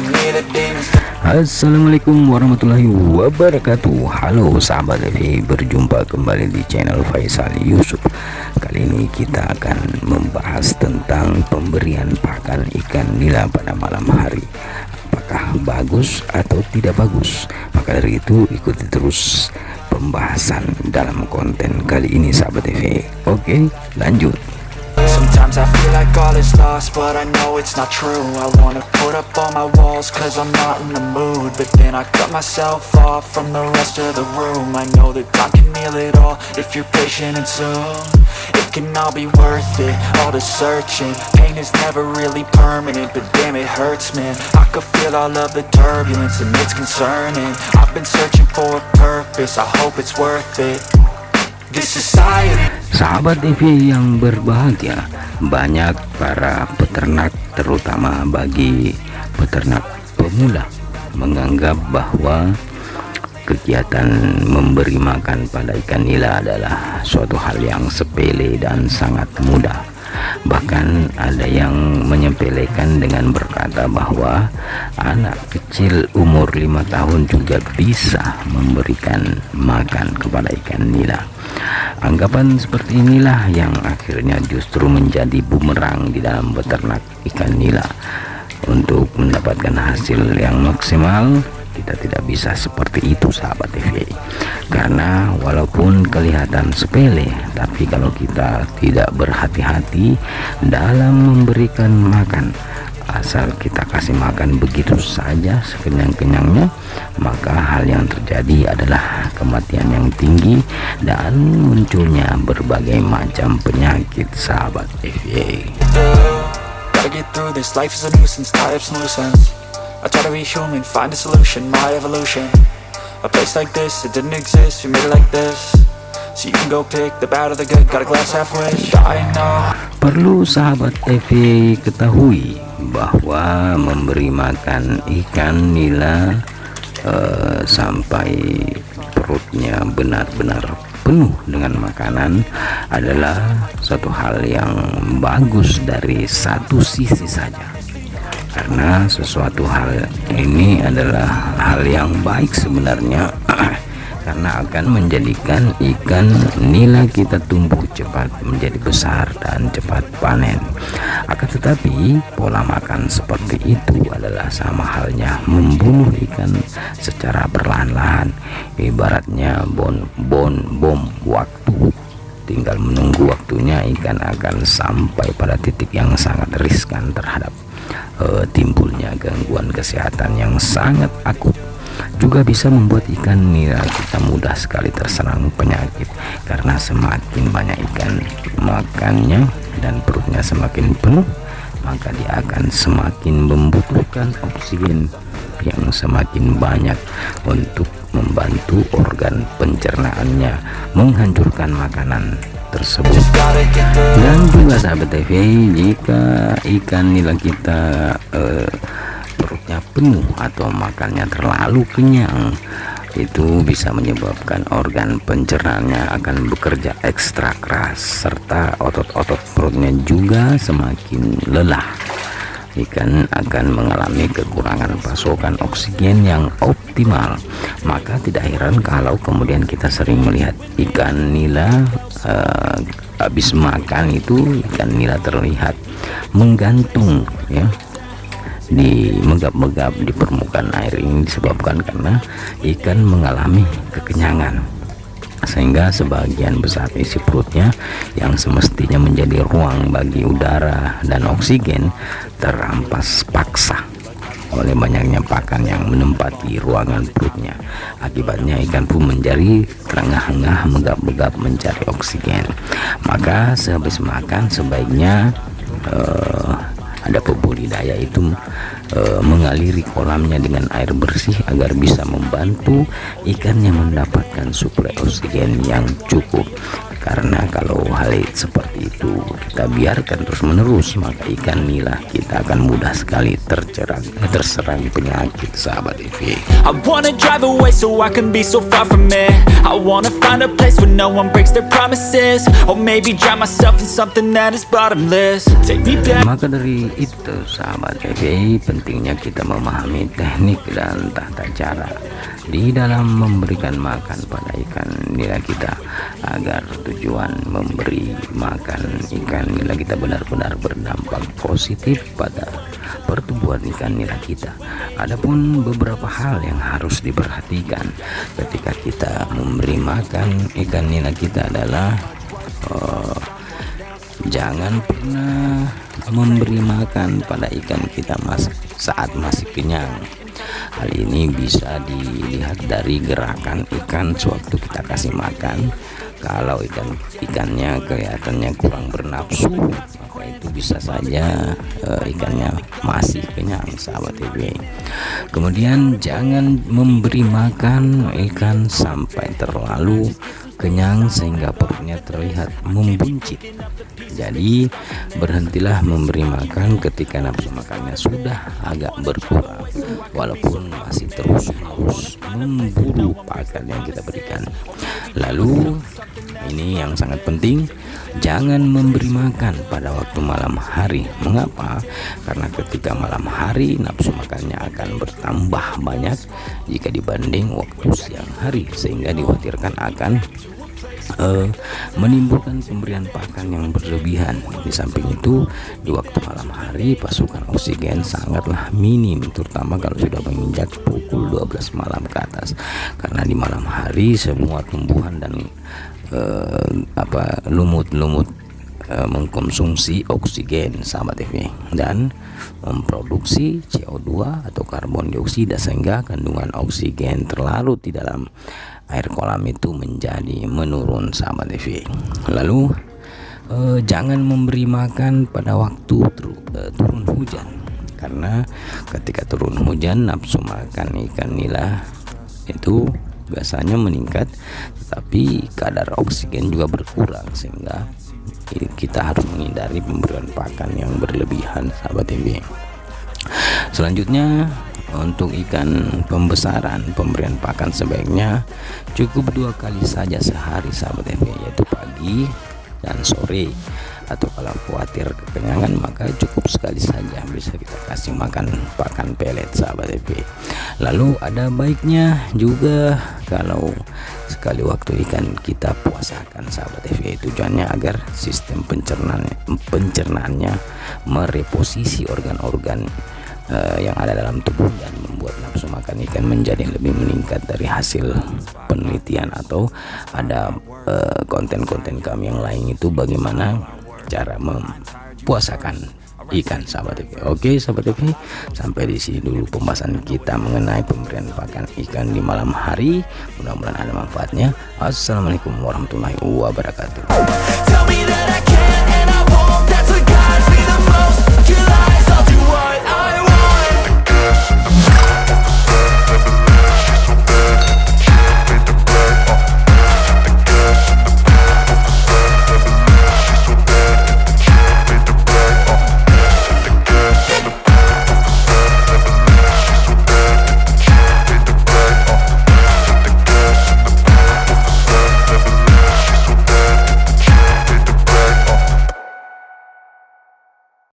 me the demons. Assalamualaikum warahmatullahi wabarakatuh. Halo sahabat TV, berjumpa kembali di channel Faisal Yusuf. Kali ini kita akan membahas tentang pemberian pakan ikan nila pada malam hari. Apakah bagus atau tidak bagus? Maka dari itu ikuti terus pembahasan dalam konten kali ini sahabat TV. Oke, lanjut. Sometimes I feel like all is lost, but I know it's not true. I wanna put up all my walls, cause I'm not in the mood. But then I cut myself off from the rest of the room. I know that time can heal it all, if you're patient and soon it can all be worth it, all the searching. Pain is never really permanent, but damn it hurts, man. I could feel all of the turbulence and it's concerning. I've been searching for a purpose, I hope it's worth it. This society. Sahabat TV yang berbahagia, banyak para peternak, terutama bagi peternak pemula, menganggap bahwa kegiatan memberi makan pada ikan nila adalah suatu hal yang sepele dan sangat mudah. Bahkan ada yang menyepelekan dengan berkata bahwa anak kecil umur 5 tahun juga bisa memberikan makan kepada ikan nila. Anggapan seperti inilah yang akhirnya justru menjadi bumerang di dalam beternak ikan nila. Untuk mendapatkan hasil yang maksimal, kita tidak bisa seperti itu sahabat TV. Karena walaupun kelihatan sepele, tapi kalau kita tidak berhati-hati dalam memberikan makan, asal kita kasih makan begitu saja sekenyang-kenyangnya, maka hal yang terjadi adalah kematian yang tinggi dan munculnya berbagai macam penyakit sahabat TV. Gotta get through this, life is a nuisance, tie up some loose ends. I try to be human, find a solution, my evolution. A place like this, it didn't exist, we made it like this. So you can go pick the bad or the good, got a glass halfway. I know. Perlu sahabat TV ketahui bahwa memberi makan ikan nila sampai perutnya benar-benar penuh dengan makanan adalah suatu hal yang bagus dari satu sisi saja. Karena sesuatu hal ini adalah hal yang baik sebenarnya karena akan menjadikan ikan nila kita tumbuh cepat, menjadi besar dan cepat panen. Akan tetapi pola makan seperti itu adalah sama halnya membunuh ikan secara perlahan-lahan. Ibaratnya bom waktu. Tinggal menunggu waktunya, ikan akan sampai pada titik yang sangat riskan terhadap timbulnya gangguan kesehatan yang sangat akut. Juga bisa membuat ikan nila kita mudah sekali terserang penyakit, karena semakin banyak ikan makannya dan perutnya semakin penuh, maka dia akan semakin membutuhkan oksigen yang semakin banyak untuk membantu organ pencernaannya menghancurkan makanan tersebut. Dan juga sahabat TV, jika ikan nila kita perutnya penuh atau makannya terlalu kenyang, itu bisa menyebabkan organ pencernaannya akan bekerja ekstra keras, serta otot-otot perutnya juga semakin lelah. Ikan akan mengalami kekurangan pasokan oksigen yang optimal. Maka tidak heran kalau kemudian kita sering melihat ikan nila habis makan itu ikan nila terlihat menggantung, ya, di megap-megap di permukaan air. Ini disebabkan karena ikan mengalami kekenyangan, sehingga sebagian besar isi perutnya yang semestinya menjadi ruang bagi udara dan oksigen terampas paksa oleh banyaknya pakan yang menempati ruangan perutnya. Akibatnya ikan pun menjadi terengah-engah megap-megap mencari oksigen. Maka sehabis makan sebaiknya ada pembudidaya itu mengaliri kolamnya dengan air bersih agar bisa membantu ikannya mendapatkan suplai oksigen yang cukup. Karena kalau hal seperti itu kita biarkan terus menerus, maka ikan nila kita akan mudah sekali terserang penyakit sahabat TV. I wanna drive away so I can be so far from it. I wanna find a place where no one breaks their promises. Or maybe drown myself in something that is bottomless. Take me back. Maka dari itu sahabat TV, pentingnya kita memahami teknik dan tata cara di dalam memberikan makan pada ikan nila kita, agar tujuan memberi makan ikan nila kita benar-benar berdampak positif pada pertumbuhan ikan nila kita. Adapun beberapa hal yang harus diperhatikan ketika kita memberi makan ikan nila kita adalah jangan pernah memberi makan pada ikan kita saat masih kenyang. Hal ini bisa dilihat dari gerakan ikan sewaktu kita kasih makan. Kalau ikannya kelihatannya kurang bernafsu, maka itu bisa saja ikannya masih kenyang, sahabat TV. Kemudian jangan memberi makan ikan sampai terlalu kenyang sehingga perutnya terlihat membuncit. Jadi berhentilah memberi makan ketika nafsu makannya sudah agak berkurang, walaupun masih terus-menerus memburu pakan yang kita berikan. Lalu ini yang sangat penting, jangan memberi makan pada waktu malam hari. Mengapa? Karena ketika malam hari nafsu makannya akan bertambah banyak jika dibanding waktu siang hari, sehingga dikhawatirkan akan menimbulkan pemberian pakan yang berlebihan. Di samping itu, di waktu malam hari pasukan oksigen sangatlah minim, terutama kalau sudah menginjak pukul 12 malam ke atas, karena di malam hari semua tumbuhan dan lumut-lumut mengkonsumsi oksigen, sahabat TV, dan memproduksi CO2 atau karbon dioksida, sehingga kandungan oksigen terlarut di dalam air kolam itu menjadi menurun, sahabat TV. Lalu jangan memberi makan pada waktu turun hujan, karena ketika turun hujan nafsu makan ikan nila itu biasanya meningkat, tetapi kadar oksigen juga berkurang, sehingga kita harus menghindari pemberian pakan yang berlebihan, sahabat TV. Selanjutnya, untuk ikan pembesaran, pemberian pakan sebaiknya cukup 2 kali saja sehari, sahabat TV, yaitu pagi dan sore. Atau kalau khawatir kekenyangan, maka cukup sekali saja, bisa kita kasih makan pakan pelet, sahabat TV. Lalu ada baiknya juga kalau sekali waktu ikan kita puasakan, sahabat TV. Tujuannya agar sistem pencernaannya mereposisi organ-organ yang ada dalam tubuh dan membuat nafsu makan ikan menjadi lebih meningkat. Dari hasil penelitian atau ada konten-konten kami yang lain itu bagaimana cara mempuasakan ikan, sahabat TV. Oke, sahabat TV, sampai di sini dulu pembahasan kita mengenai pemberian pakan ikan di malam hari. Mudah-mudahan ada manfaatnya. Assalamualaikum warahmatullahi wabarakatuh.